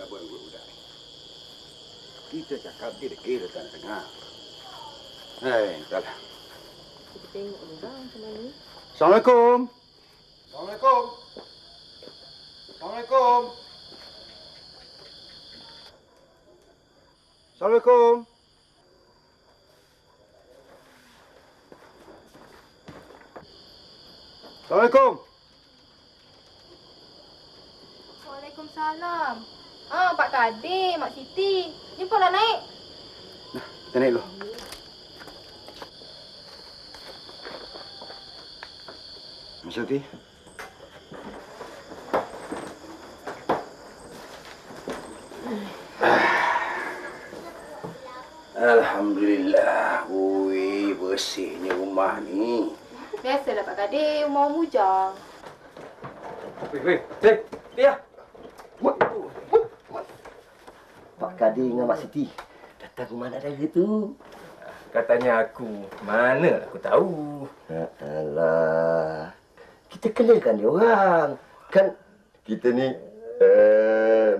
buat budak ni. Kita cakap dia kira tengah. Entahlah. Kita tengok dulu bang macam mana. Assalamualaikum. Assalamualaikum. Assalamualaikum. Assalamualaikum. Assalamualaikum. Waalaikumsalam. Pak Kadir, Mak Siti. Jumpalah naik. Nah, kita naik dulu. Mak Siti. Alhamdulillah, ui bersihnya rumah ni. Biasalah Pak Kadir, rumah mujang. Dia. Pak Kadir dengan Mak Siti datang ke mana dah tu? Katanya aku. Mana aku tahu. Alah. Kita kenalkan dia orang. Kan kita ni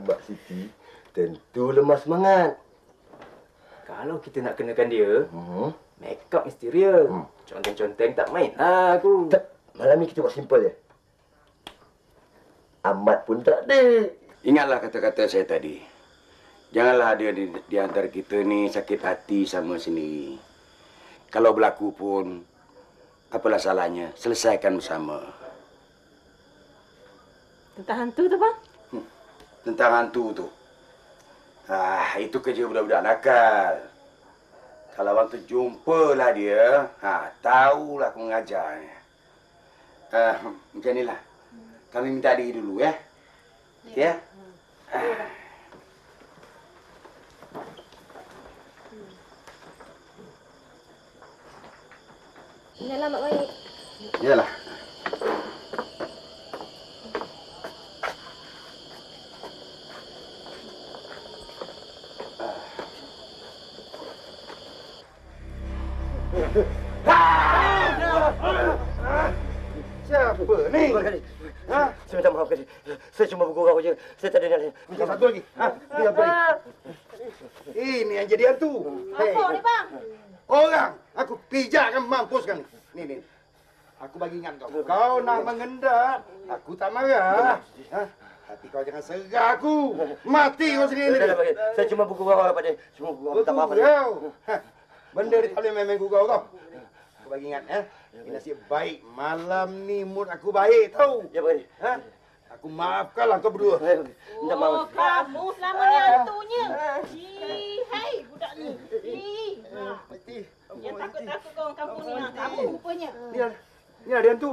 Mak Siti tentu lemah semangat. Kalau kita nak kenakan dia, make up mesti real. Conteng-conteng tak main lah aku. Tak, malam ni kita buat simple je. Amat pun tak ada. Ingatlah kata-kata saya tadi. Janganlah ada di antara kita ni sakit hati sama sendiri. Kalau berlaku pun, apalah salahnya, selesaikan bersama. Tentang hantu tu bang? Tentang hantu tu. Itu kerja budak-budak nakal. Kalau abang terjumpalah dia, tahulah aku mengajarnya. Macam inilah. Kami minta diri dulu, ya? Ya? Inilah Mak baik. Yalah. Siapa ni? Saya minta maaf, Kadir. Saya cuma bergurau je. Saya tak ada niat. Minta satu lagi. Ni apa ni? Ini yang jadi hantu. Apa ni bang? Orang, aku pijakkan mampus kan. Ni. Aku bagi ingat kau. Kau nak mengendak, aku tak marah. Tapi kau jangan serah aku. Mati kau sendiri. Saya cuma bergurau, Pak Kadir. Cuma bergurau. Minta maaf. Bergurau. Benda ni tak boleh main-main gurau kau. Aku bagi ingat, ini nasib baik. Malam ni mood aku baik, tahu? Ya, Pak Kadir. Aku maafkanlah kau berdua. Minta maaf. Kamu selama ni hantunya. Hei, budak ni. Mati. Yang takut-takut kau orang kampung ni. Kamu rupanya. Ni ada hantu.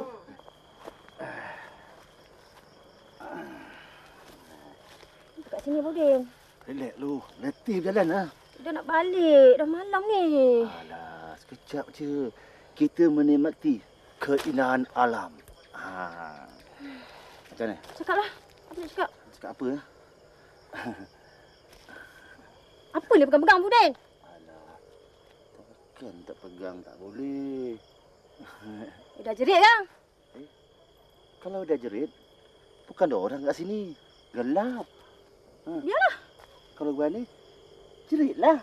Kat sini Budin. Relax lu. Letih berjalan lah. Dah nak balik. Dah malam ni. Alah, sekejap je. Kita menikmati keindahan alam. Macam mana? Cakaplah. Apa nak cakap? Cakap apa? Apa dia pegang-pegang Budin? Alah, takkan tak pegang tak boleh. Dah jerit kan? Kalau dah jerit, bukan ada orang kat sini. Gelap. Biarlah. Kalau berani, jeritlah.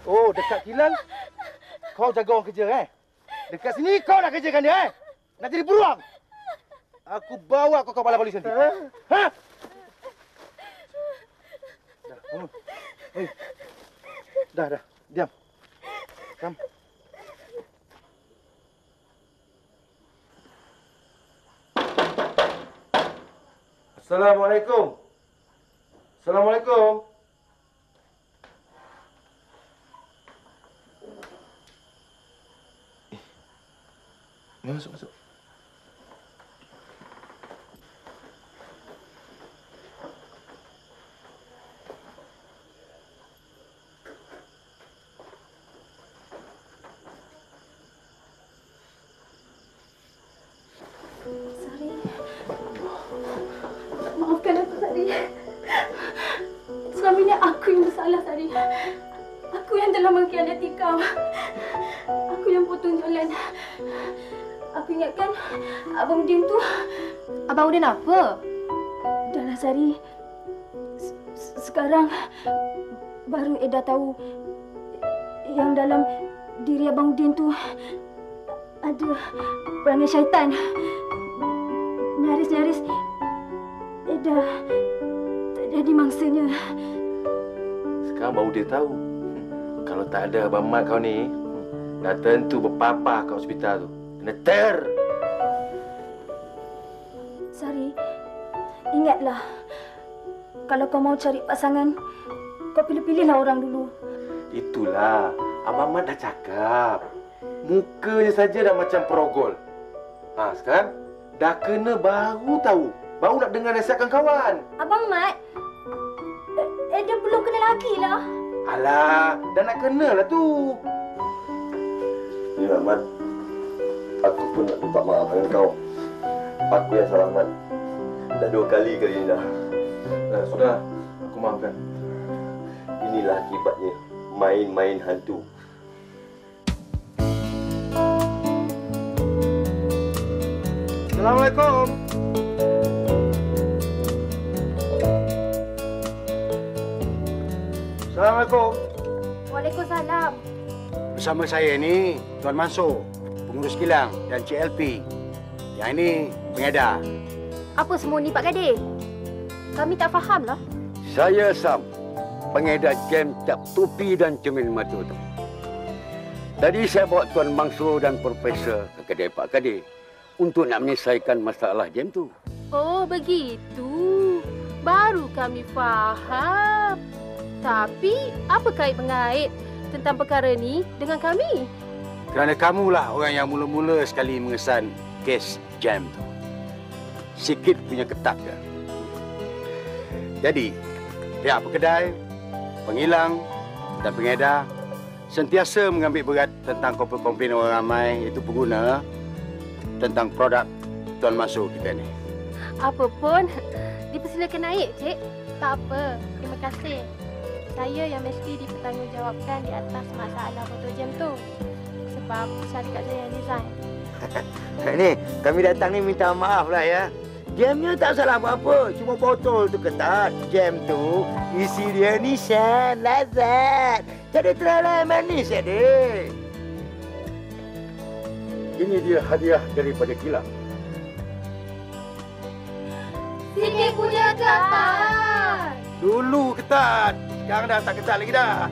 Oh, dekat kilang kau jaga orang kerja, Dekat sini kau nak kerjakan dia, Nak jadi beruang. Aku bawa kau ke kepala polis nanti. Dah. Diam. Diam. Assalamualaikum. Assalamualaikum. Masuk. kau. Aku yang potong jalan. Aku ingatkan Abang Udin tu. Abang Udin apa? Dahlah Sari. Sekarang baru Eda tahu yang dalam diri Abang Udin tu ada perangai syaitan. Nyaris-nyaris Eda tak jadi mangsanya. Sekarang baru dia tahu. Kalau tak ada Abang Mat kau ni, dah tentu berpapah kat hospital tu. Kena ter. Sari, ingatlah. Kalau kau mau cari pasangan, kau pilih-pilihlah orang dulu. Itulah. Abang Mat dah cakap. Mukanya saja dah macam perogol. Sekarang dah kena baru tahu. Baru nak dengar nasihatkan kawan. Abang Mat, Eda belum kena lagi lah. Alah, dah nak kena lah tu. Ya, Mat. Aku pun nak minta maaf dengan kau. Aku yang salah, Mat. Dah 2 kali ini dah. Sudah, aku maafkan. Inilah akibatnya main-main hantu. Assalamualaikum. Assalamualaikum. Waalaikumsalam. Bersama saya ni Tuan Mansur, pengurus kilang dan CLP. Yang ini pengedar. Apa semua ni Pak Kadir? Kami tak faham lah. Saya Sam, pengedar jam cap topi dan cermin mata tu. Tadi saya bawa Tuan Mansur dan Profesor ke kedai Pak Kadir untuk nak menyelesaikan masalah jam tu. Oh, begitu. Baru kami faham. Tapi, apa kait-mengait tentang perkara ni dengan kami? Kerana kamulah orang yang mula-mula sekali mengesan kes jam tu. Sikit punya ketat ke. Jadi, pihak pekedai, penghilang dan pengedar sentiasa mengambil berat tentang komplain orang ramai, iaitu pengguna, tentang produk Tuan Mansur kita ni. Apa pun, dipersilakan naik, Cik. Tak apa, terima kasih. Saya yang mesti dipertanggungjawabkan di atas masalah botol jam tu. Sebab syarikat saya yang design. Ni, kami datang ni minta maaf lah ya. Jamnya tak salah apa-apa. Cuma botol tu ketat. Jam tu isi dia ni Shan, lazat. Jadi terlalu manis adik. Ini dia hadiah daripada kilang. Sikit punya ketat. Dulu ketat, sekarang dah tak ketat lagi dah.